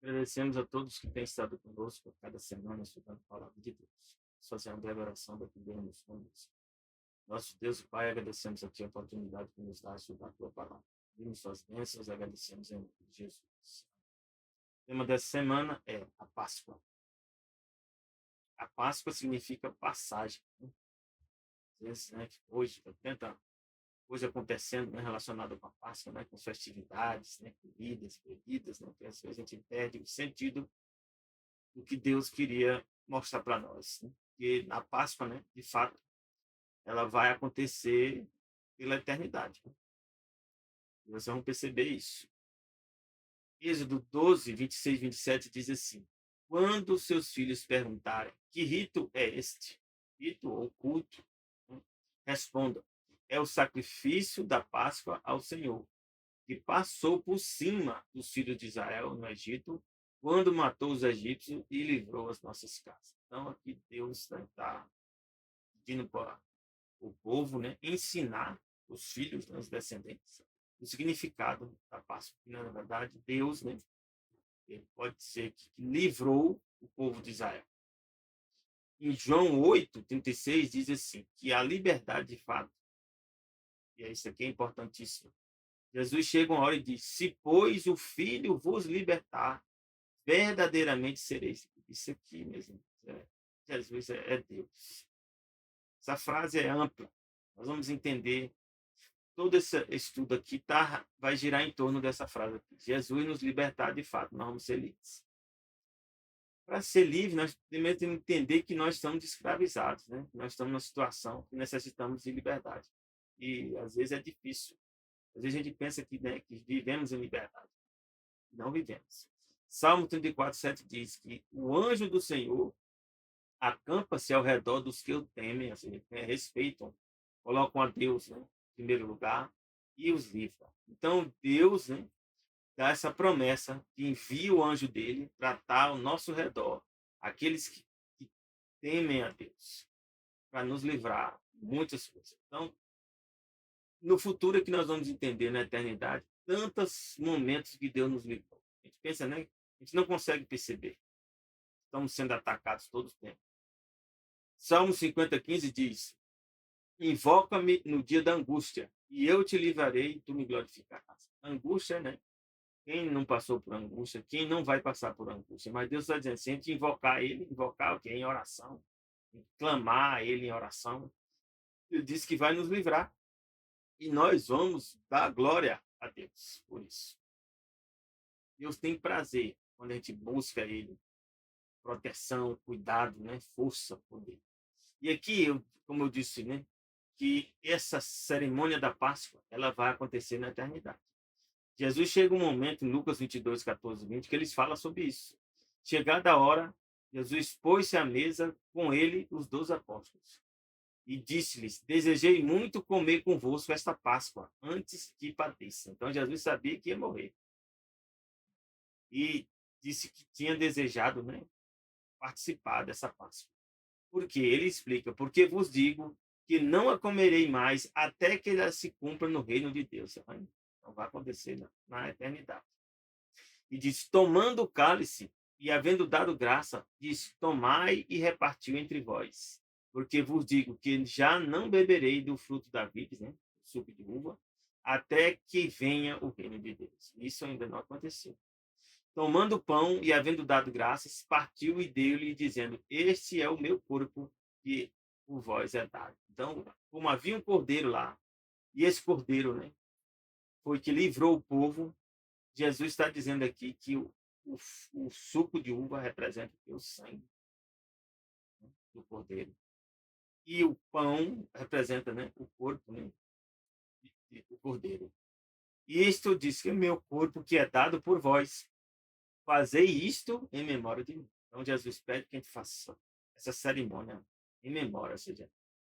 Agradecemos a todos que têm estado conosco a cada semana estudando a palavra de Deus. Fazendo a breve oração da primeira nos fundos. Nosso Deus e Pai, agradecemos a Ti a oportunidade que nos dá de estudar a Tua palavra. Vimos Suas bênçãos, agradecemos em nome de Jesus. O tema dessa semana é a Páscoa. A Páscoa significa passagem. Às vezes, hoje, tanta coisa acontecendo, relacionada com a Páscoa, com as festividades, comidas, bebidas, que às vezes a gente perde o sentido do que Deus queria mostrar para nós. Porque a Páscoa, de fato, ela vai acontecer pela eternidade. E vocês vão perceber isso. Êxodo 12, 26, 27 diz assim: quando seus filhos perguntarem que rito é este, rito ou culto, responda: é o sacrifício da Páscoa ao Senhor, que passou por cima dos filhos de Israel no Egito, quando matou os egípcios e livrou as nossas casas. Então, aqui Deus está pedindo para o povo ensinar os filhos, os descendentes, o significado da Páscoa. Que, na verdade, Deus, ele pode ser que livrou o povo de Israel. Em João 8, 36, diz assim, que a liberdade de fato, e isso aqui é importantíssimo, Jesus chega uma hora e diz: se, pois, o Filho vos libertar, verdadeiramente sereis. Isso aqui mesmo. Jesus é Deus. Essa frase é ampla. Nós vamos entender. Todo esse estudo aqui vai girar em torno dessa frase aqui. Jesus nos libertar de fato, nós vamos ser livres. Para ser livre, nós primeiro temos que entender que nós estamos escravizados. Nós estamos numa situação que necessitamos de liberdade. E às vezes é difícil. Às vezes a gente pensa que vivemos em liberdade. Não vivemos. Salmo 34, 7 diz que o anjo do Senhor acampa-se ao redor dos que o temem, assim, respeitam, colocam a Deus em primeiro lugar e os livra. Então, Deus dá essa promessa que envia o anjo dele para estar ao nosso redor, aqueles que temem a Deus, para nos livrar de muitas coisas. Então, no futuro é que nós vamos entender na eternidade tantos momentos que Deus nos livrou. A gente pensa, a gente não consegue perceber. Estamos sendo atacados todo o tempo. Salmo 50:15 diz: invoca-me no dia da angústia, e eu te livrarei e tu me glorificarás. Angústia, Quem não passou por angústia, quem não vai passar por angústia? Mas Deus está dizendo assim, a gente invocar ele, invocar o quê? Em oração, clamar a ele em oração. Ele disse que vai nos livrar. E nós vamos dar glória a Deus por isso. Deus tem prazer quando a gente busca ele, proteção, cuidado, força, poder. E aqui, como eu disse, que essa cerimônia da Páscoa, ela vai acontecer na eternidade. Jesus chega um momento, em Lucas 22, 14, 20, que eles falam sobre isso. Chegada a hora, Jesus pôs-se à mesa com ele, os 12 apóstolos. E disse-lhes: desejei muito comer convosco esta Páscoa, antes que padeça. Então, Jesus sabia que ia morrer. E disse que tinha desejado participar dessa Páscoa. Por quê? Ele explica: porque vos digo que não a comerei mais até que ela se cumpra no reino de Deus. Não vai acontecer na eternidade. E diz: tomando o cálice e havendo dado graça, diz: tomai e repartiu entre vós. Porque vos digo que já não beberei do fruto da vide, suco de uva, até que venha o reino de Deus. Isso ainda não aconteceu. Tomando o pão e havendo dado graças, partiu e deu-lhe, dizendo: este é o meu corpo que por vós é dado. Então, como havia um cordeiro lá, e esse cordeiro foi que livrou o povo, Jesus está dizendo aqui que o suco de uva representa o sangue do cordeiro. E o pão representa o corpo do cordeiro. E isto diz que é o meu corpo que é dado por vós. Fazei isto em memória de mim. Então Jesus pede que a gente faça essa cerimônia em memória, ou seja,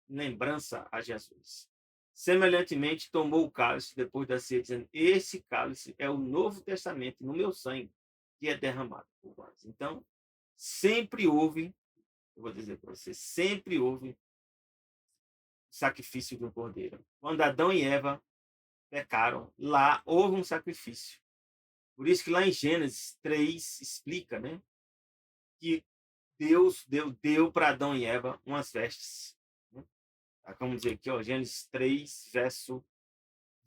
em lembrança a Jesus. Semelhantemente, tomou o cálice depois da ceia, dizendo: esse cálice é o Novo Testamento no meu sangue, que é derramado por vós. Então, sempre houve, eu vou dizer para você, sempre houve sacrifício de um cordeiro. Quando Adão e Eva pecaram, lá houve um sacrifício. Por isso que lá em Gênesis 3 explica, né, que Deus deu para Adão e Eva umas vestes. Né? Vamos dizer aqui, ó, Gênesis 3, verso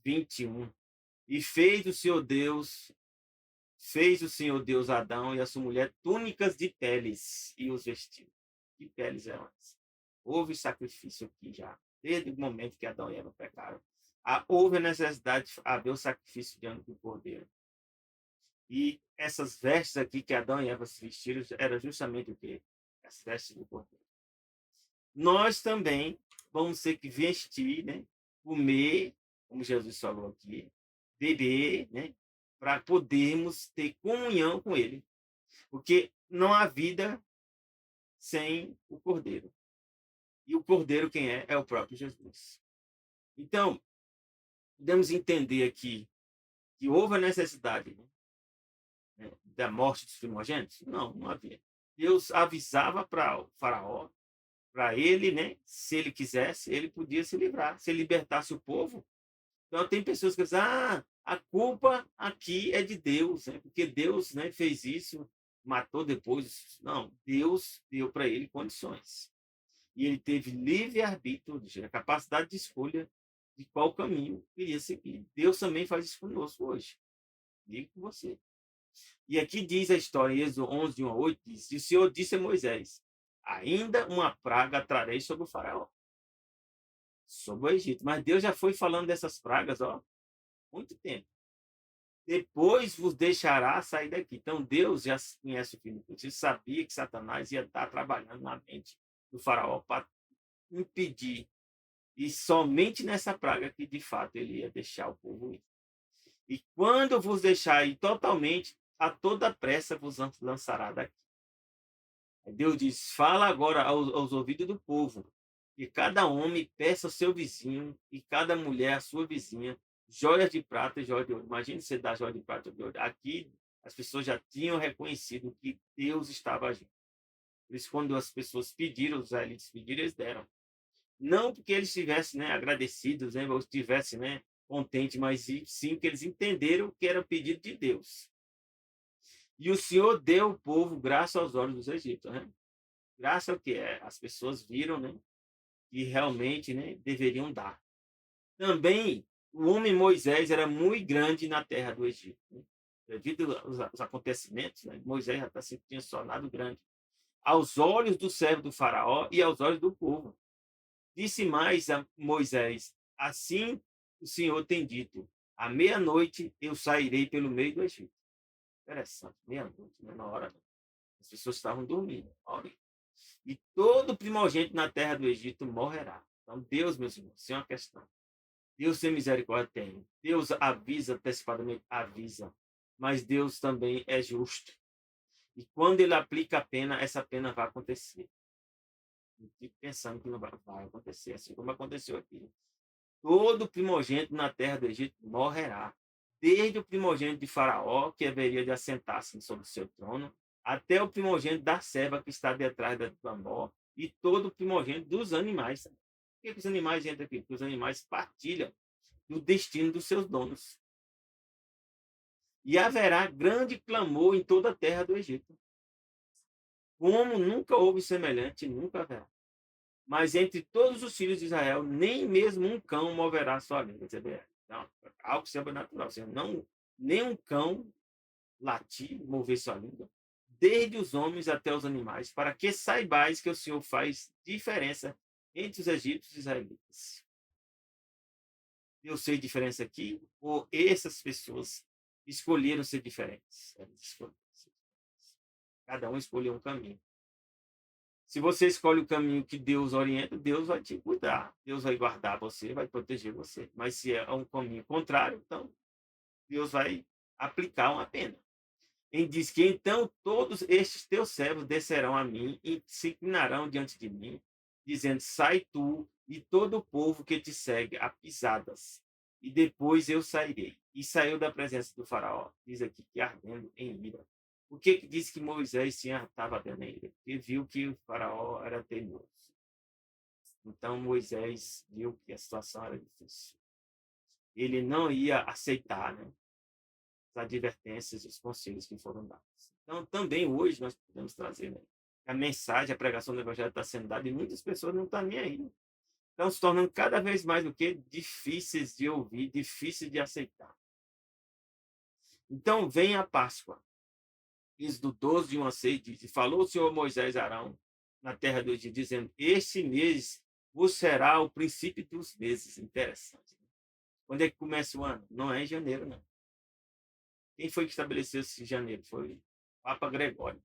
21. E fez o Senhor Deus Adão e a sua mulher túnicas de peles e os vestiu. Que peles eram essas? Houve sacrifício aqui já, desde o momento que Adão e Eva pecaram. Houve a necessidade de haver o sacrifício diante do cordeiro. E essas vestes aqui que Adão e Eva se vestiram era justamente o quê? As vestes do cordeiro. Nós também vamos ter que vestir, né? Comer, como Jesus falou aqui, beber, né? Para podermos ter comunhão com Ele. Porque não há vida sem o Cordeiro. E o Cordeiro quem é? É o próprio Jesus. Então, podemos entender aqui que houve a necessidade, né, da morte dos primogênitos? Não, não havia. Deus avisava para o faraó, para ele, né, se ele quisesse, ele podia se livrar. Se ele libertasse o povo. Então, tem pessoas que dizem, a culpa aqui é de Deus, né? Porque Deus, né, fez isso, matou depois. Não, Deus deu para ele condições. E ele teve livre-arbítrio, a capacidade de escolha de qual caminho queria seguir. Deus também faz isso conosco hoje. Digo com você. E aqui diz a história, em Êxodo 11, de 1 a 8, diz, e o Senhor disse a Moisés, ainda uma praga trarei sobre o faraó, sobre o Egito. Mas Deus já foi falando dessas pragas, ó, muito tempo. Depois vos deixará sair daqui. Então Deus já conhece o filho. Ele sabia que Satanás ia estar trabalhando na mente do faraó para impedir. E somente nessa praga que de fato ele ia deixar o povo ir. E quando vos deixar ir totalmente, a toda pressa vos lançará daqui. Deus diz, fala agora aos ouvidos do povo, que cada homem peça ao seu vizinho e cada mulher à sua vizinha joias de prata e joias de ouro. Imagine você dar joias de prata e de ouro. Aqui as pessoas já tinham reconhecido que Deus estava agindo. Por isso, quando as pessoas pediram, os israelitas pediram, eles deram. Não porque eles estivessem, né, agradecidos, né, ou estivessem, né, contentes, mas sim que eles entenderam que era o pedido de Deus. E o Senhor deu ao povo graça aos olhos dos egípcios. Né? Graça é o que é? As pessoas viram, né, que realmente, né, deveriam dar. Também o homem Moisés era muito grande na terra do Egito. Né? Devido aos acontecimentos, né, Moisés já se tinha tornado grande aos olhos do servo do faraó e aos olhos do povo. Disse mais a Moisés, assim o Senhor tem dito, à meia-noite eu sairei pelo meio do Egito. Interessante, meia-noite, né, na hora. As pessoas estavam dormindo. Olha. E todo primogênito na terra do Egito morrerá. Então, Deus, meus irmãos, isso é uma questão. Deus tem misericórdia, tem. Deus avisa antecipadamente, avisa. Mas Deus também é justo. E quando ele aplica a pena, essa pena vai acontecer. Não fique pensando que não vai acontecer, assim como aconteceu aqui. Todo primogênito na terra do Egito morrerá. Desde o primogênito de Faraó, que haveria de assentar-se sobre o seu trono, até o primogênito da serva que está detrás da bamó, e todo o primogênito dos animais. Por que os animais entram aqui? Porque os animais partilham do destino dos seus donos. E haverá grande clamor em toda a terra do Egito. Como nunca houve semelhante, nunca haverá. Mas entre todos os filhos de Israel, nem mesmo um cão moverá sua língua. Não, algo sobrenatural. Não, nem um cão latir, mover sua língua, desde os homens até os animais, para que saibais que o Senhor faz diferença entre os egípcios e os israelitas. Eu sei diferença aqui, ou essas pessoas escolheram ser diferentes? Cada um escolheu um caminho. Se você escolhe o caminho que Deus orienta, Deus vai te cuidar. Deus vai guardar você, vai proteger você. Mas se é um caminho contrário, então Deus vai aplicar uma pena. Ele diz que então todos estes teus servos descerão a mim e se inclinarão diante de mim, dizendo, sai tu e todo o povo que te segue a pisadas. E depois eu sairei. E saiu da presença do faraó, diz aqui que ardendo em ira. Por que diz que Moisés estava ardendo em ira? Porque viu que o faraó era teimoso. Então Moisés viu que a situação era difícil. Ele não ia aceitar, né? advertências e os conselhos que foram dados. Então, também hoje nós podemos trazer, né, a mensagem, a pregação do evangelho está sendo dada e muitas pessoas não estão nem aí. Estão se tornando cada vez mais o quê? Difíceis de ouvir, difíceis de aceitar. Então, vem a Páscoa. Isso do 12 de 1 a 6 diz: falou o Senhor Moisés a Arão na terra do Egito, dizendo: este mês vos será o princípio dos meses. Interessante. Quando é que começa o ano? Não é em janeiro, não. Quem foi que estabeleceu esse janeiro? Foi o Papa Gregório.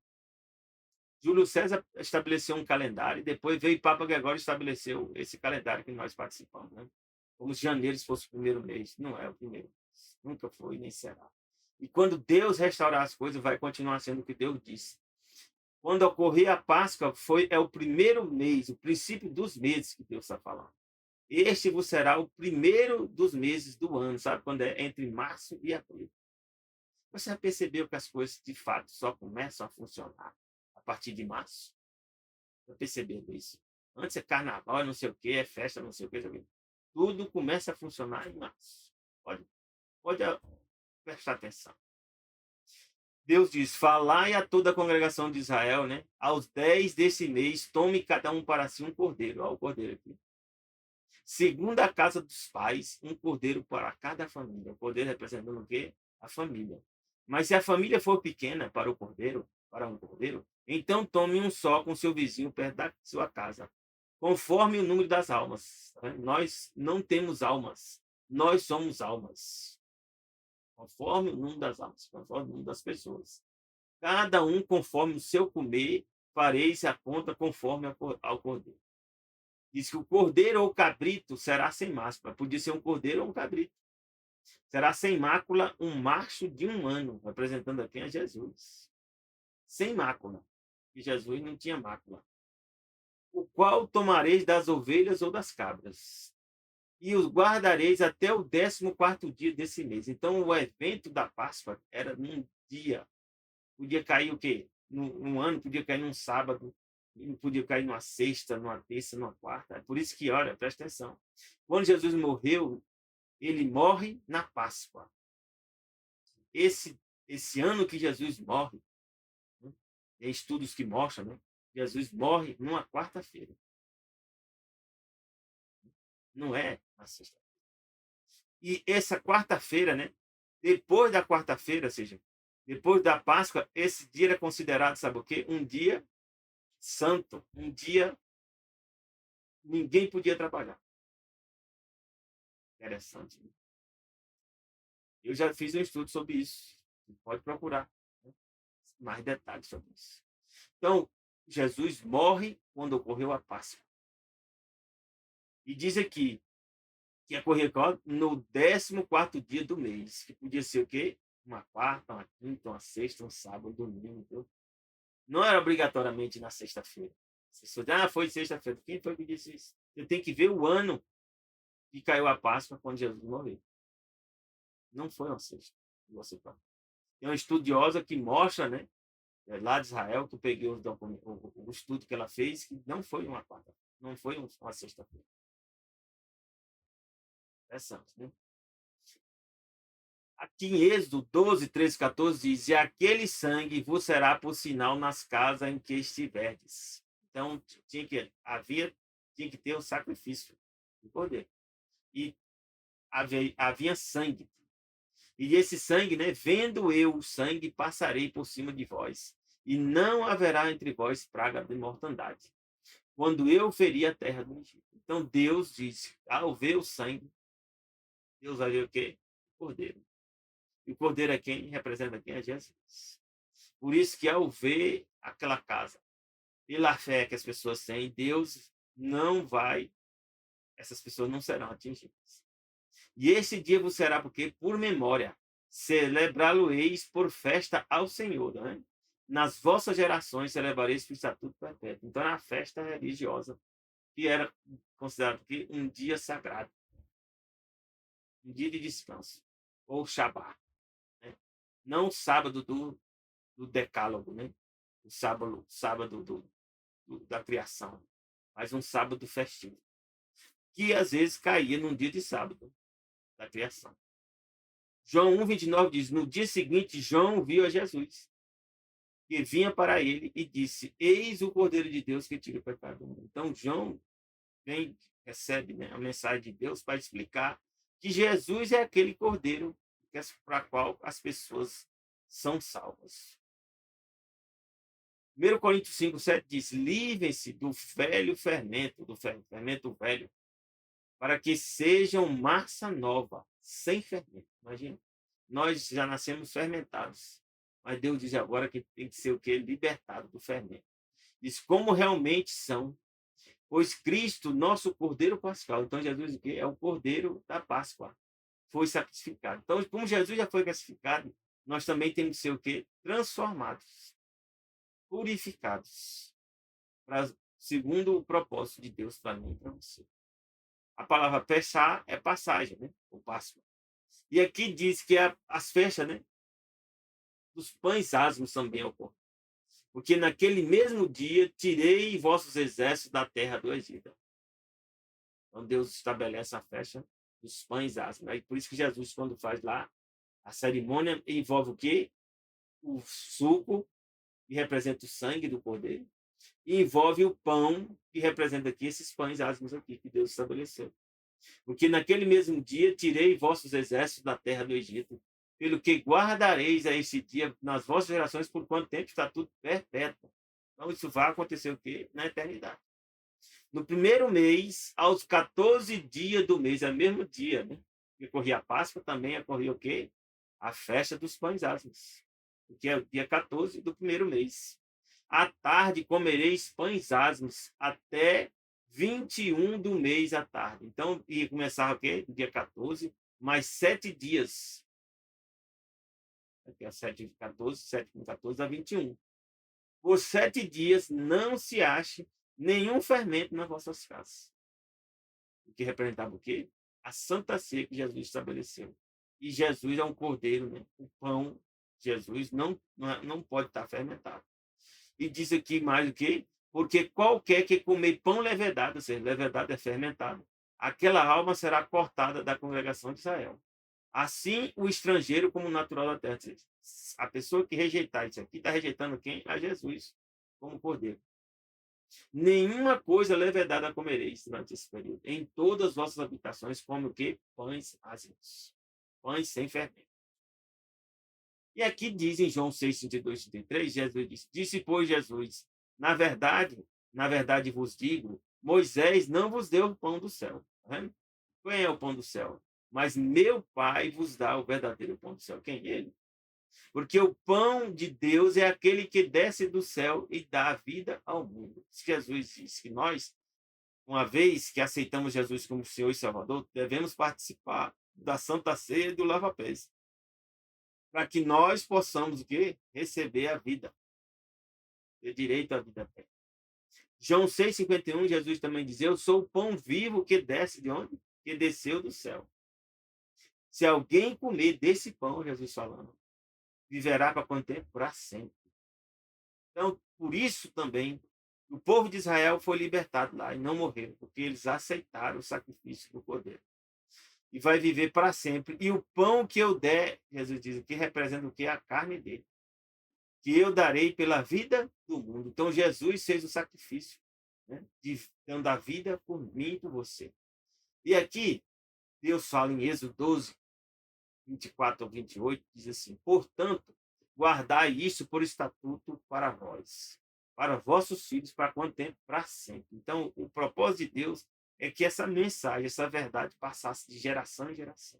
Júlio César estabeleceu um calendário e depois veio o Papa Gregório e estabeleceu esse calendário que nós participamos, né? Como se janeiro fosse o primeiro mês. Não é o primeiro mês. Nunca foi, nem será. E quando Deus restaurar as coisas, vai continuar sendo o que Deus disse. Quando ocorrer a Páscoa, é o primeiro mês, o princípio dos meses que Deus está falando. Este vos será o primeiro dos meses do ano, sabe? Quando é entre março e abril. Você já percebeu que as coisas, de fato, só começam a funcionar a partir de março? Já percebeu isso? Antes é carnaval, não sei o quê, é festa, não sei o quê. Tudo começa a funcionar em março. Pode prestar atenção. Deus diz: falai a toda a congregação de Israel, né? Aos 10 desse mês, tome cada um para si um cordeiro. Olha o cordeiro aqui. Segundo a casa dos pais, um cordeiro para cada família. O cordeiro representando o quê? A família. Mas se a família for pequena para um cordeiro, então tome um só com seu vizinho perto da sua casa, conforme o número das almas. Nós não temos almas, nós somos almas. Conforme o número das almas, conforme o número das pessoas. Cada um conforme o seu comer, fareis a conta conforme ao cordeiro. Diz que o cordeiro ou o cabrito será sem mácula. Podia ser um cordeiro ou um cabrito. Será sem mácula um macho de 1 ano, representando aqui a Jesus. Sem mácula. E Jesus não tinha mácula. O qual tomareis das ovelhas ou das cabras. E os guardareis até o 14º dia desse mês. Então, o evento da Páscoa era num dia. Podia cair o quê? Num ano, podia cair num sábado, podia cair numa sexta, numa terça, numa quarta. É por isso que, olha, presta atenção. Quando Jesus morreu, ele morre na Páscoa. Esse ano que Jesus morre, né? Tem estudos que mostram, né? Jesus morre numa quarta-feira. Não é na sexta. E essa quarta-feira, né? Depois da quarta-feira, ou seja, depois da Páscoa, esse dia era considerado, sabe o quê? Um dia santo, um dia ninguém podia trabalhar. Interessante. Né? Eu já fiz um estudo sobre isso. Pode procurar, né? Mais detalhes sobre isso. Então, Jesus morre quando ocorreu a Páscoa. E diz aqui que ocorreu no 14º dia do mês, que podia ser o quê? Uma quarta, uma quinta, uma sexta, um sábado, um domingo. Viu? Não era obrigatoriamente na sexta-feira. Você foi sexta-feira. Quem foi que disse isso? Você tem que ver o ano que caiu a Páscoa quando Jesus morreu. Não foi uma sexta. Você fala. Tem uma estudiosa que mostra, né? Lá de Israel, que eu peguei o estudo que ela fez, que não foi uma quarta, não foi uma sexta-feira. Interessante, né? Aqui em Êxodo 12, 13, 14 diz: e aquele sangue vos será por sinal nas casas em que estiverdes. Então, tinha que ter o sacrifício de poder. E havia sangue. E esse sangue, né, vendo eu o sangue, passarei por cima de vós, e não haverá entre vós praga de mortandade, quando eu ferir a terra do Egito. Então Deus disse, ao ver o sangue, Deus vai ver o quê? O cordeiro. E o cordeiro é quem? Representa quem? É Jesus. Por isso que ao ver aquela casa, pela fé que as pessoas têm, Deus não vai, essas pessoas não serão atingidas. E esse dia vos será porque por memória, celebrá-lo-eis por festa ao Senhor, né? Nas vossas gerações celebrareis o estatuto perpétuo. Então, era a festa religiosa, que era considerado aqui um dia sagrado, um dia de descanso, ou Shabá, né? Não o sábado do decálogo, né? O sábado da criação, mas um sábado festivo, que às vezes caía num dia de sábado da criação. João 1:29 diz: no dia seguinte, João viu a Jesus, que vinha para ele e disse: eis o Cordeiro de Deus que tira o pecado do mundo. Então, João recebe, né, a mensagem de Deus para explicar que Jesus é aquele Cordeiro para qual as pessoas são salvas. 1 Coríntios 5:7 diz: livrem-se do velho fermento, do fermento velho, para que sejam massa nova, sem fermento. Imagina, nós já nascemos fermentados, mas Deus diz agora que tem que ser o quê? Libertado do fermento. Diz como realmente são, pois Cristo, nosso Cordeiro Pascal, então Jesus é o Cordeiro da Páscoa, foi sacrificado. Então, como Jesus já foi sacrificado, nós também temos que ser o quê? Transformados, purificados, segundo o propósito de Deus para mim e para você. A palavra Pessah é passagem, né? O Páscoa. E aqui diz que as festas, né, dos pães asmos também ocorrem. Porque naquele mesmo dia tirei vossos exércitos da terra do Egito. Então Deus estabelece a festa dos pães asmos. Aí por isso que Jesus, quando faz lá a cerimônia, envolve o quê? O suco, que representa o sangue do cordeiro, e envolve o pão, que representa aqui esses pães asmos aqui, que Deus estabeleceu. Porque naquele mesmo dia tirei vossos exércitos da terra do Egito, pelo que guardareis a esse dia nas vossas gerações, por quanto tempo está tudo perpétuo. Então isso vai acontecer o quê? Na eternidade. No primeiro mês, aos 14 dias do mês, é o mesmo dia, né? Que ocorria a Páscoa, também ocorria o quê? A festa dos pães asmos, que é o dia 14 do primeiro mês. À tarde comereis pães asmos até 21 do mês à tarde. Então, ia começar o quê? Dia 14, mais 7 dias. Aqui é 7 de 14, 7 com 14 a 21. Por 7 dias não se ache nenhum fermento nas vossas casas. O que representava o quê? A santa ceia que Jesus estabeleceu. E Jesus é um cordeiro, né? O pão, Jesus não pode estar fermentado. E diz aqui mais o quê? Porque qualquer que comer pão levedado, ou seja, levedado é fermentado, aquela alma será cortada da congregação de Israel. Assim, o estrangeiro como o natural da terra. A pessoa que rejeitar isso aqui está rejeitando quem? A Jesus, como cordeiro. Nenhuma coisa levedada comereis durante esse período. Em todas as vossas habitações, come o quê? Pães ácidos. Pães sem fermento. E aqui diz em João 6, 32, 33, Jesus disse, pois Jesus, na verdade vos digo, Moisés não vos deu o pão do céu. Tá? Quem é o pão do céu? Mas meu Pai vos dá o verdadeiro pão do céu. Quem é ele? Porque o pão de Deus é aquele que desce do céu e dá a vida ao mundo. Jesus disse que nós, uma vez que aceitamos Jesus como Senhor e Salvador, devemos participar da Santa Ceia e do lava-pés, para que nós possamos o quê? Receber a vida, ter direito à vida eterna. João 6,51, Jesus também diz, eu sou o pão vivo que desce de onde? Que desceu do céu. Se alguém comer desse pão, Jesus falando, viverá para quanto tempo? Para sempre. Então, por isso também, o povo de Israel foi libertado lá e não morreram, porque eles aceitaram o sacrifício do Cordeiro. E vai viver para sempre. E o pão que eu der, Jesus diz, que representa o que? A carne dele. Que eu darei pela vida do mundo. Então, Jesus fez o sacrifício, né, dando a vida por mim e por você. E aqui, Deus fala em Êxodo 12, 24 ao 28, diz assim, portanto, guardai isso por estatuto para vós, para vossos filhos, para quanto tempo? Para sempre. Então, o propósito de Deus é que essa mensagem, essa verdade passasse de geração em geração.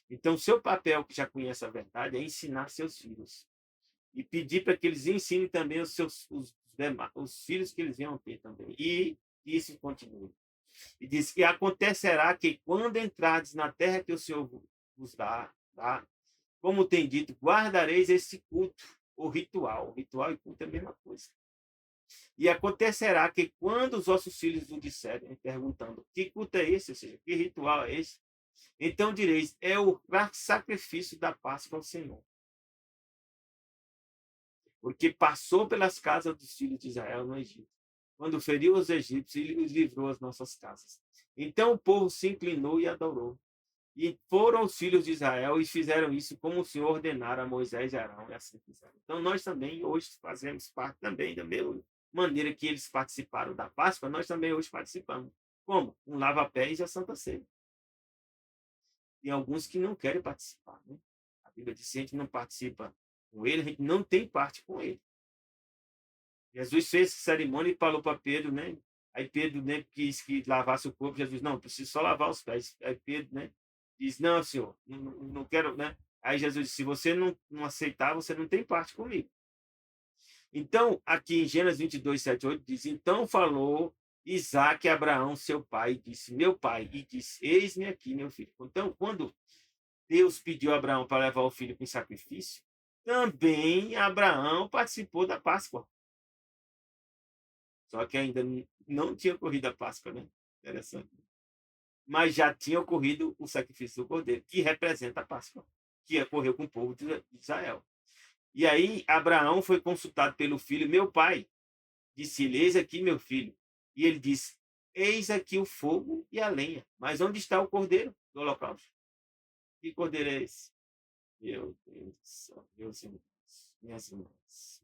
Então, seu papel, que já conhece a verdade, é ensinar seus filhos. E pedir para que eles ensinem também os filhos que eles venham ter também. E isso continue. E diz que acontecerá que quando entrardes na terra que o Senhor vos dá, como tem dito, guardareis esse culto, o ritual. O ritual e culto é a mesma coisa. E acontecerá que quando os vossos filhos vos disserem, perguntando, que culto é esse? Ou seja, que ritual é esse? Então direis, é o sacrifício da Páscoa ao Senhor. Porque passou pelas casas dos filhos de Israel no Egito, quando feriu os egípcios e os livrou as nossas casas. Então o povo se inclinou e adorou. E foram os filhos de Israel e fizeram isso como o Senhor ordenara a Moisés e Arão, e assim fizeram. Então, nós também hoje fazemos parte também da mesma maneira que eles participaram da Páscoa, nós também hoje participamos. Como? Um lava-pés e a Santa Ceia. Tem alguns que não querem participar, né? A Bíblia diz que se a gente não participa com ele, a gente não tem parte com ele. Jesus fez essa cerimônia e falou para Pedro, né? Aí Pedro, né, quis que lavasse o corpo. Jesus, não, preciso só lavar os pés. Aí Pedro, né, diz, não, senhor, não quero, né? Aí Jesus disse, se você não aceitar, você não tem parte comigo. Então, aqui em Gênesis 22, 7, 8, diz, então falou Isaque a Abraão, seu pai, e disse, meu pai, e disse, eis-me aqui, meu filho. Então, quando Deus pediu a Abraão para levar o filho para o sacrifício, também Abraão participou da Páscoa. Só que ainda não tinha ocorrido a Páscoa, né? Interessante. Mas já tinha ocorrido o sacrifício do cordeiro, que representa a Páscoa, que ocorreu com o povo de Israel. E aí Abraão foi consultado pelo filho, meu pai, disse-lhe, eis aqui meu filho. E ele disse, eis aqui o fogo e a lenha, mas onde está o cordeiro do holocausto? Que cordeiro é esse? Meu Deus do céu, meus irmãos, minhas irmãs.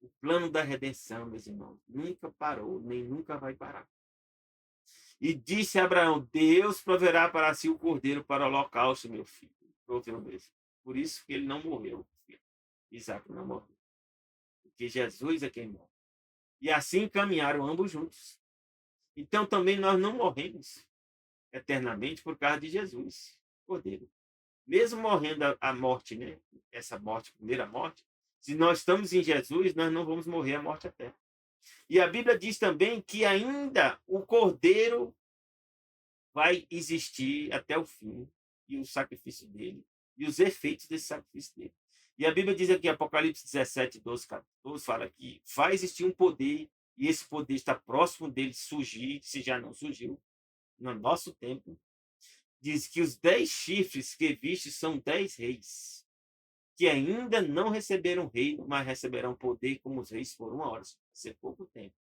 O plano da redenção, meus irmãos, nunca parou, nem nunca vai parar. E disse a Abraão, Deus proverá para si o cordeiro para o holocausto, meu filho. Proveu mesmo. Por isso que ele não morreu, filho. Isaac não morreu. Porque Jesus é quem morre. E assim caminharam ambos juntos. Então também nós não morremos eternamente por causa de Jesus, cordeiro. Mesmo morrendo a morte, né? Essa morte, primeira morte, se nós estamos em Jesus, nós não vamos morrer a morte eterna. E a Bíblia diz também que ainda o cordeiro vai existir até o fim, e o sacrifício dele, e os efeitos desse sacrifício dele. E a Bíblia diz aqui, Apocalipse 17, 12, 14, fala que vai existir um poder, e esse poder está próximo dele surgir, se já não surgiu, no nosso tempo. Diz que os 10 chifres que viste são 10 reis, que ainda não receberam reino, mas receberão poder como os reis por uma hora. Vai ser pouco tempo.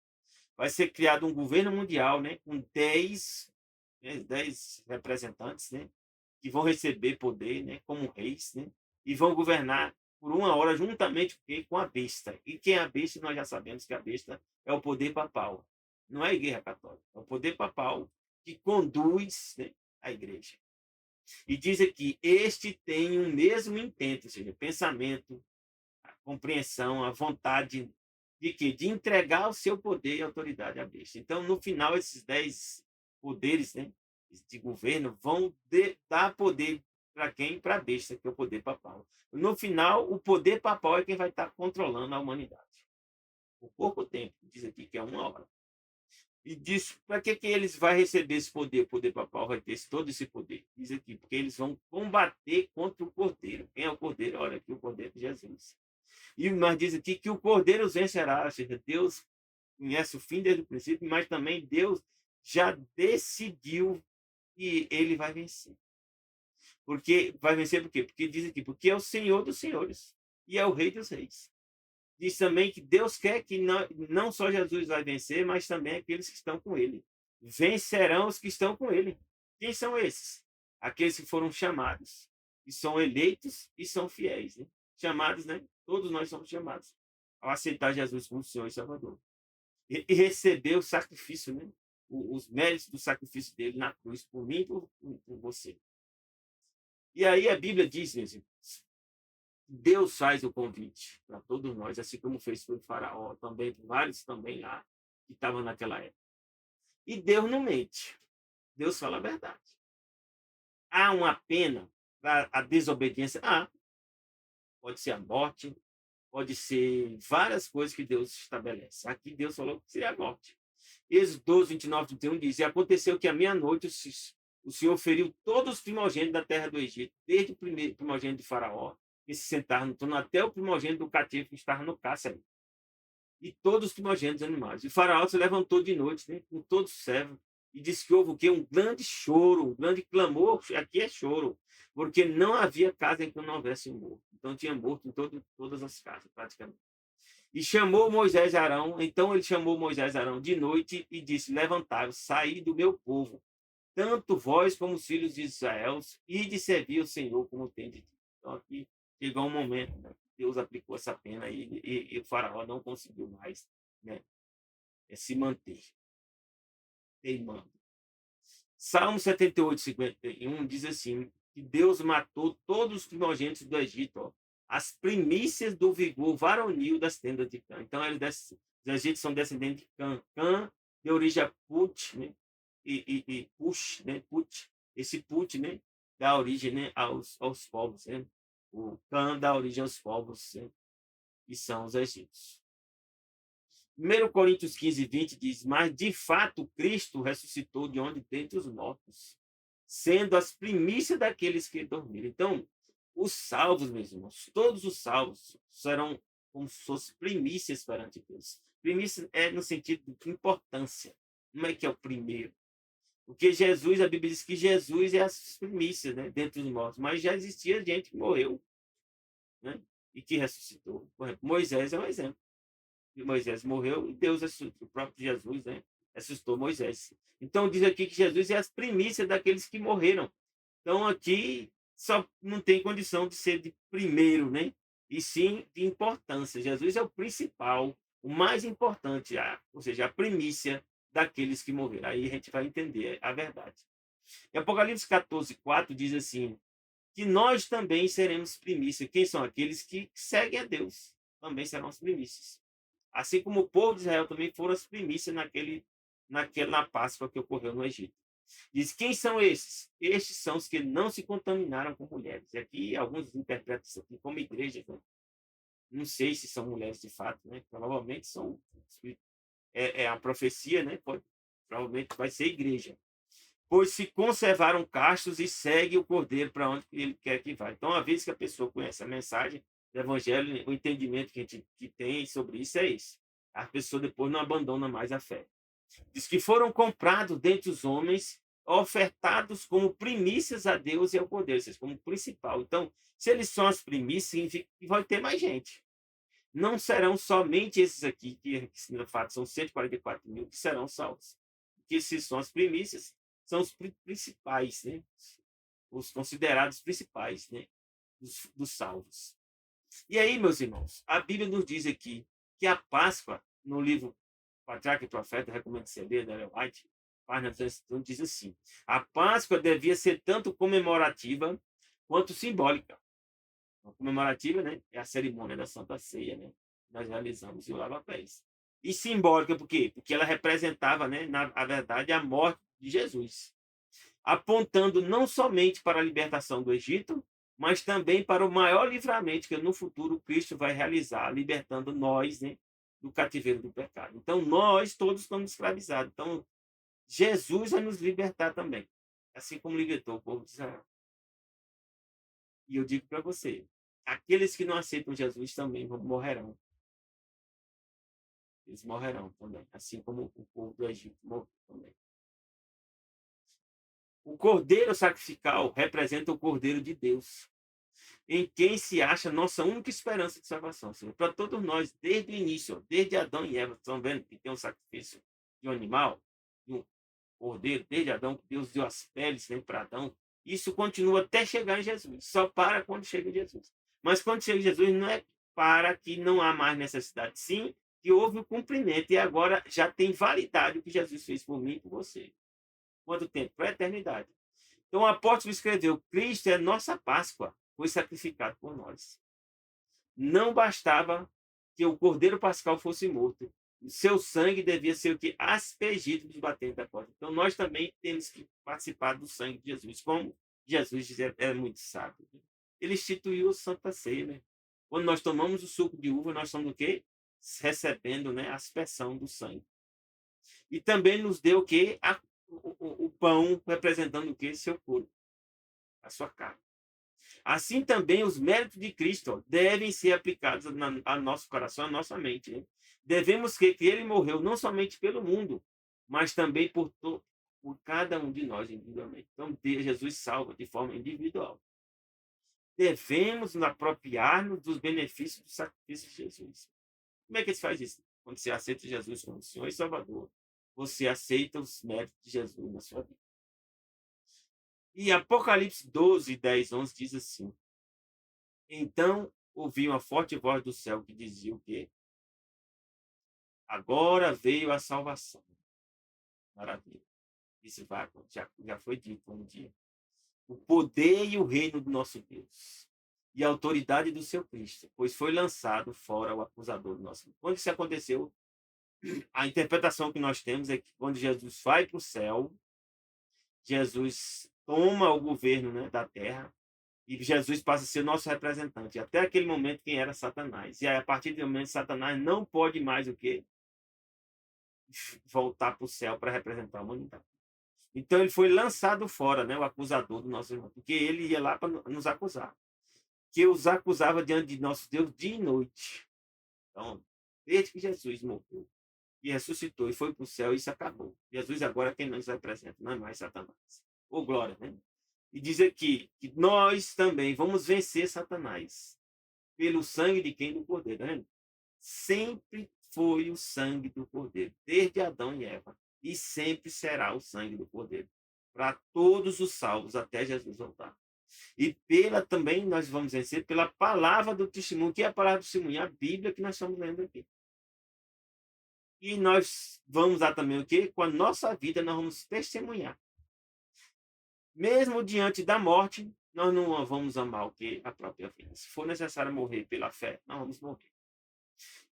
Vai ser criado um governo mundial, né, com 10 representantes, né, que vão receber poder, né, como reis, né, e vão governar por uma hora juntamente com a besta. E quem é a besta, nós já sabemos que a besta é o poder papal. Não é a Igreja Católica, é o poder papal que conduz, né, a igreja. E diz aqui, este tem o mesmo intento, ou seja, pensamento, a compreensão, a vontade de quê? De entregar o seu poder e autoridade à besta. Então, no final, esses 10 poderes, né, de governo vão dar poder para quem? Para a besta, que é o poder papal. No final, o poder papal é quem vai estar controlando a humanidade. Por pouco tempo, diz aqui que é uma hora. E diz para que eles vão receber esse poder? O poder papal vai ter todo esse poder. Diz aqui, porque eles vão combater contra o cordeiro. Quem é o cordeiro? Olha aqui, o cordeiro de Jesus. E mas diz aqui que o cordeiro os vencerá. Ou seja, Deus conhece o fim desde o princípio, mas também Deus já decidiu que ele vai vencer. Porque vai vencer por quê? Porque diz aqui, porque é o Senhor dos senhores e é o Rei dos reis. Diz também que Deus quer que não só Jesus vai vencer, mas também aqueles que estão com ele. Vencerão os que estão com ele. Quem são esses? Aqueles que foram chamados, que são eleitos e são fiéis. Né? Chamados, né? Todos nós somos chamados ao aceitar Jesus como Senhor e Salvador. E receber o sacrifício, né? Os méritos do sacrifício dele na cruz, por mim e por você. E aí a Bíblia diz, meus irmãos, Deus faz o convite para todos nós, assim como fez para o faraó, também para vários também lá que estavam naquela época. E Deus não mente. Deus fala a verdade. Há uma pena para a desobediência? Pode ser a morte, pode ser várias coisas que Deus estabelece. Aqui Deus falou que seria a morte. Êxodo 12, 29, 31 diz, e aconteceu que à meia-noite o Senhor feriu todos os primogênitos da terra do Egito, desde o primeiro primogênito de Faraó, que se sentaram no trono, até o primogênito do cativo que estava no cárcere. E todos os primogênitos animais. E Faraó se levantou de noite, né, com todos os servos, e disse que houve o quê? Um grande choro, um grande clamor, aqui é choro, porque não havia casa em que não houvesse um morto. Então tinha morto em todas as casas, praticamente. E chamou Moisés e Arão, então ele chamou Moisés e Arão de noite e disse, levantai-vos, saí do meu povo, tanto vós como os filhos de Israel, e de servir o Senhor como tem de. Então, aqui chegou um momento, né? Deus aplicou essa pena e o faraó não conseguiu mais, né, se manter, teimando. Salmo 78:51 diz assim, que Deus matou todos os primogênitos do Egito, ó, as primícias do vigor varonil das tendas de Cã. Então, os egípcios são descendentes de Cã. Cã de origem a Put, né? E Push, né? Put. Esse Put, né? Dá origem, né? aos povos, né? O Cã dá origem aos povos, né? Que são os egípcios. 1 Coríntios 15:20 diz, mas de fato Cristo ressuscitou de onde? Dentre os mortos, sendo as primícias daqueles que dormiram. Então, os salvos, meus irmãos, todos os salvos serão como se fossem primícias perante Deus. Primícia é no sentido de importância. Não é que é o primeiro. Porque Jesus, a Bíblia diz que Jesus é as primícias, né, dentre os mortos. Mas já existia gente que morreu, né, e que ressuscitou. Por exemplo, Moisés é um exemplo. Moisés morreu e Deus ressuscitou, o próprio Jesus, né, ressuscitou Moisés. Então diz aqui que Jesus é as primícias daqueles que morreram. Então aqui só não tem condição de ser de primeiro, né? E sim de importância. Jesus é o principal, o mais importante, ou seja, a primícia daqueles que morreram. Aí a gente vai entender a verdade. Em Apocalipse 14:4 diz assim, que nós também seremos primícia. Quem são aqueles que seguem a Deus? Também serão as primícias. Assim como o povo de Israel também foram as primícias na Páscoa que ocorreu no Egito. Diz, quem são esses? Estes são os que não se contaminaram com mulheres. E aqui alguns interpretam isso aqui como igreja. Né? Não sei se são mulheres de fato, né? Provavelmente são. É a profecia, né? Provavelmente vai ser igreja. Pois se conservaram castos e segue o cordeiro para onde ele quer que vá. Então, uma vez que a pessoa conhece a mensagem do evangelho, o entendimento que a gente tem sobre isso é esse. A pessoa depois não abandona mais a fé. Diz que foram comprados dentre os homens, ofertados como primícias a Deus e ao cordeiro, ou seja, como principal. Então, se eles são as primícias, significa que vai ter mais gente. Não serão somente esses aqui, que de fato são 144 mil, que serão salvos. Porque se são as primícias, são os principais, né? Os considerados principais, né? Dos salvos. E aí, meus irmãos, a Bíblia nos diz aqui que a Páscoa, no livro Patriarca e Profeta, recomendo você ler, da Ellen White, página 301, diz assim, a Páscoa devia ser tanto comemorativa quanto simbólica. A comemorativa, né, é a cerimônia da Santa Ceia, né? Nós realizamos e o lava-pés. E simbólica, por quê? Porque ela representava, né, na verdade, a morte de Jesus, apontando não somente para a libertação do Egito, mas também para o maior livramento que no futuro Cristo vai realizar, libertando nós, né, do cativeiro do pecado. Então, nós todos estamos escravizados. Então, Jesus vai nos libertar também, assim como libertou o povo de Israel. E eu digo para você, aqueles que não aceitam Jesus também morrerão. Eles morrerão também, assim como o povo do Egito morreu também. O cordeiro sacrificial representa o cordeiro de Deus, em quem se acha nossa única esperança de salvação. Para todos nós, desde o início, desde Adão e Eva, estão vendo que tem um sacrifício de um animal, de um cordeiro, desde Adão, que Deus deu as peles, né, para Adão. Isso continua até chegar em Jesus. Só para quando chega em Jesus. Mas quando chega em Jesus, não é para que não há mais necessidade. Sim, que houve o cumprimento e agora já tem validade o que Jesus fez por mim e por você. Quanto tempo? Para a eternidade. Então o apóstolo escreveu, Cristo é nossa Páscoa, foi sacrificado por nós. Não bastava que o cordeiro pascal fosse morto. Seu sangue devia ser o que? Aspergido dos batentes da porta. Então nós também temos que participar do sangue de Jesus. Como Jesus é muito sábio. Ele instituiu a Santa Ceia. Né? Quando nós tomamos o suco de uva, nós estamos o quê? Recebendo, né, a aspersão do sangue. E também nos deu o quê? O pão representando o quê? Seu corpo, a sua carne. Assim também os méritos de Cristo devem ser aplicados a nosso coração, a nossa mente. Né? Devemos crer que ele morreu não somente pelo mundo, mas também por cada um de nós individualmente. Então, Jesus salva de forma individual. Devemos nos apropriar-nos dos benefícios do sacrifício de Jesus. Como é que se faz isso? Quando você aceita Jesus como Senhor e Salvador, você aceita os méritos de Jesus na sua vida. E Apocalipse 12, 10, 11 diz assim: Então ouvi uma forte voz do céu que dizia o quê? Agora veio a salvação. Maravilha. Isso já foi dito um dia. O poder e o reino do nosso Deus. E a autoridade do seu Cristo, pois foi lançado fora o acusador do nosso Deus. Quando isso aconteceu, a interpretação que nós temos é que quando Jesus vai para o céu, Jesus toma o governo, né, da terra, e Jesus passa a ser o nosso representante. Até aquele momento, quem era Satanás. E aí, a partir do momento, Satanás não pode mais o quê? Voltar para o céu para representar a humanidade. Então, ele foi lançado fora, né, o acusador do nosso irmão, porque ele ia lá para nos acusar. Que os acusava diante de nosso Deus dia e noite. Então, desde que Jesus morreu e ressuscitou e foi para o céu, isso acabou. Jesus agora é quem nos representa, não é mais Satanás. Ô, glória, né? E diz aqui que nós também vamos vencer Satanás pelo sangue de quem? Do Cordeiro, né? Sempre foi o sangue do Cordeiro, desde Adão e Eva, e sempre será o sangue do Cordeiro, para todos os salvos até Jesus voltar. E pela também nós vamos vencer pela palavra do testemunho. Que é a palavra do testemunho? A Bíblia que nós estamos lendo aqui. E nós vamos dar também o quê? Com a nossa vida nós vamos testemunhar. Mesmo diante da morte, nós não vamos amar o quê? A própria vida. Se for necessário morrer pela fé, nós vamos morrer.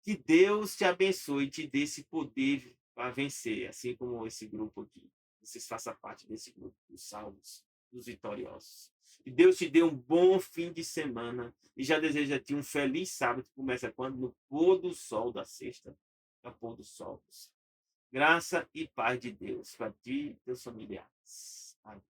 Que Deus te abençoe e te dê esse poder para vencer, assim como esse grupo aqui. Vocês façam parte desse grupo, dos salvos, dos vitoriosos. Que Deus te dê um bom fim de semana e já deseja te um feliz sábado, que começa quando? No pôr do sol da sexta, no pôr do sol. Graça e paz de Deus para ti e teus familiares. Amém.